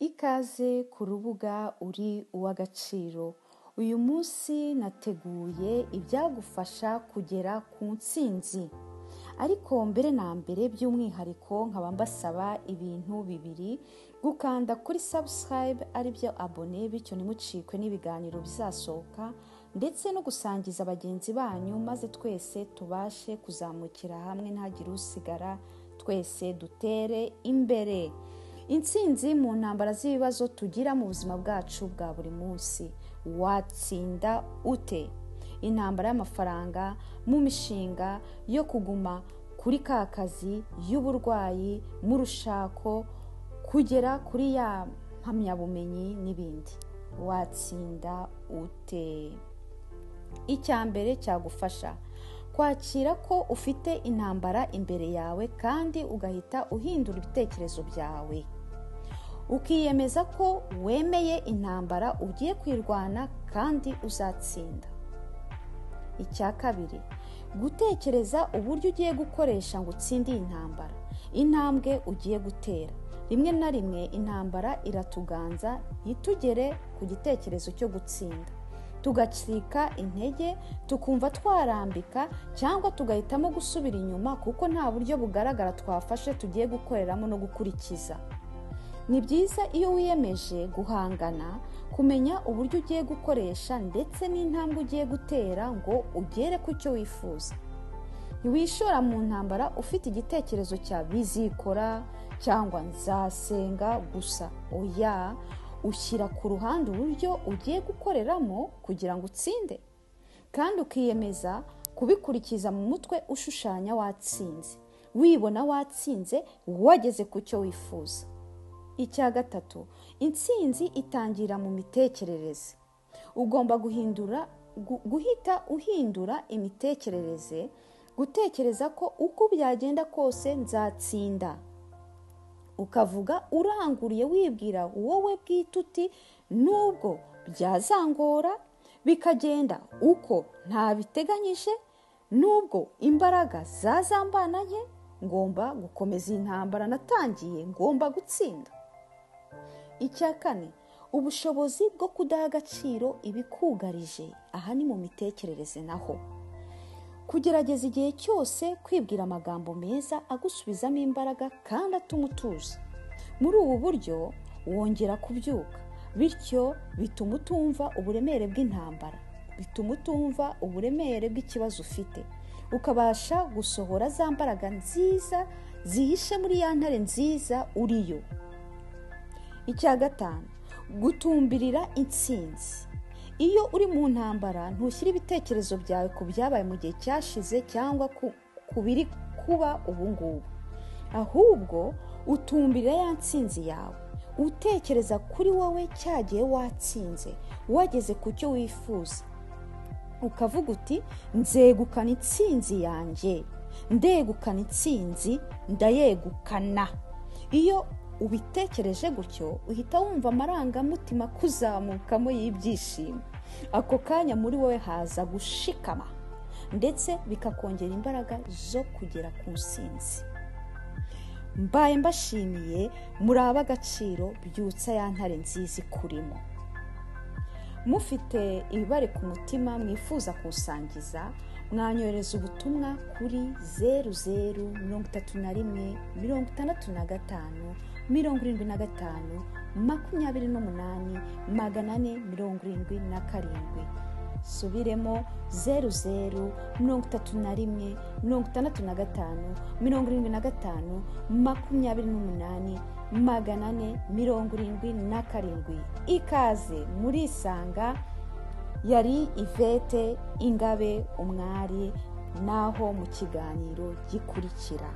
Ikaze ku rubuga uri uw'agaciro. Uyu munsi nateguye ibyagufasha kugera ku ntsinzi. Ariko mbere na mbere by'umwihariko nkaba mbasaba ibintu bibiri: gukanda kuri subscribe aribyo abone, bityo ntimucikwe n'ibiganiro bizasohoka, ndetse no gusangiza bagenzi banyu, maze twese tubashe kuzamukira hamwe ntagire usigara, twese dutere imbere. Intsinzi mu ntambara z'ibibazo tugira mu buzima bwacu bwa buri munsi. Watsinda ute? Intambara y'amafaranga, mu mishinga, yo kuguma, kuri kazi, y'uburwayi, mu rushako, kugera kuri ya mpamyabumenyi n'ibindi. Watsinda ute? Icya mbere cyagufasha kwakira ko ufite intambara imbere yawe, kandi ugahita uhindura ibitekerezo byawe, ukiyemeza ko wemeye intambara ugiye kwirwana kandi uzatsinda. Icya kabiri, gutekereza uburyo ugiye gukoresha ngo utsinde iyi ntambara, intambwe ugiye gutera. Rimwe na rimwe intambara iratuganza ntitugere ku gitekerezo cyo gutsinda, tugacika intege, tukumva twarambika, cyangwa tugahitamo gusubira inyuma kuko nta buryo bugaragara twafashe tugiye gukoreramo no gukurikiza. Ni byiza iyo wiyemeje guhangana, kumenya uburyo ugiye gukoresha ndetse n'intambwe ugiye gutera ngo ugere ku cyo wifuza. Ntiwishora mu ntambara ufite igitekerezo cya bizikora cyangwa nzasenga gusa. Oya, ushyira ku ruhande uburyo ugiye gukoreramo kugira ngo utsinde, kandi ukiyemeza kubikurikiza mu mutwe ushushanya watsinze, wibona watsinze, wageze ku cyo wifuza. Icya gatatu, intsinzi itangira mu mitekerereze. Ugomba guhita uhindura imitekerereze, gutekereza ko uko byagenda kose nzatsinda. Ukavuga uranguriye wibwira wowe bwite uti nubwo byazangora bikagenda uko ntabiteganyije, nubwo imbaraga zazambana nke, ngomba gukomeza intambara natangiye, ngomba gutsinda. Icya kane, ubushobozi bwo kudaha agaciro ibikugarije. Aha ni mu mitekerereze naho. Kugerageza igihe cyose kwibwira amagambo meza agusubizamo imbaraga kandi atuma utuza. Muri ubu buryo wongera kubyuka, bityo bituma utumva uburemere bw'intambara, bituma utumva uburemere bw'ikibazo ufite, ukabasha gusohora za mbaraga nziza zihishe muri ya ntare nziza uriyo. Icya gatanu, gutumbirira intsinzi. Iyo uri mu ntambara ntushyira ibitekerezo byawe ku byabaye mu gihe cyashize cyangwa ku biri kuba ubu ngubu, ahubwo utumbirira ya ntsinzi yawe, utekereza kuri wowe cyagiye watsinze, wageze ku cyo wifuza. Ukavuga uti nzegukana intsinzi yanjye, ndegukana intsinzi, ndayegukana. Iyo ubitekereje gutyo uhita wumva amarangamutima kuzamukamo y'ibyishimo. Ako kanya muri wowe haza gushikama, ndetse bikakongera imbaraga zo kugera ku ntsinzi. Mbaye mbashimiye, muri ab'agaciro, byutsa ya ntare nziza ikurimo. Mufite ibibare ku mutima mwifuza kusangiza, mwanyohereza ubutumwa kuri 0031 65 75 28 477. Subiremo 0031 65 75 28 477. Ikaze muri Isanga. Yari Yvette, Ingabe, Umwali, Naho mu kiganiro gikurikira.